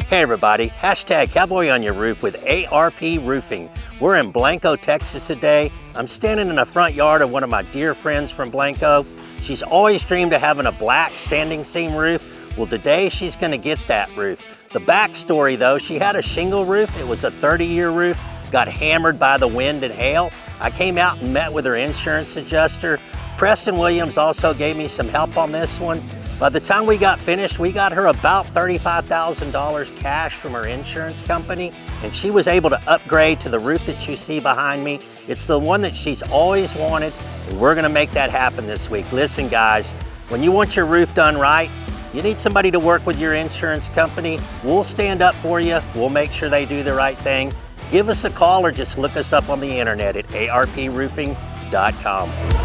Hey everybody, hashtag Cowboy on Your Roof with ARP Roofing. We're in Blanco, Texas today. I'm standing in the front yard of one of my dear friends from Blanco. She's always dreamed of having a black standing seam roof. Well, today she's gonna get that roof. The backstory though, she had a shingle roof. It was a 30-year roof, got hammered by the wind and hail. I came out and met with her insurance adjuster. Preston Williams also gave me some help on this one. By the time we got finished, we got her about $35,000 cash from her insurance company, and she was able to upgrade to the roof that you see behind me. It's the one that she's always wanted, and we're gonna make that happen this week. Listen guys, when you want your roof done right, you need somebody to work with your insurance company. We'll stand up for you. We'll make sure they do the right thing. Give us a call or just look us up on the internet at arproofing.com.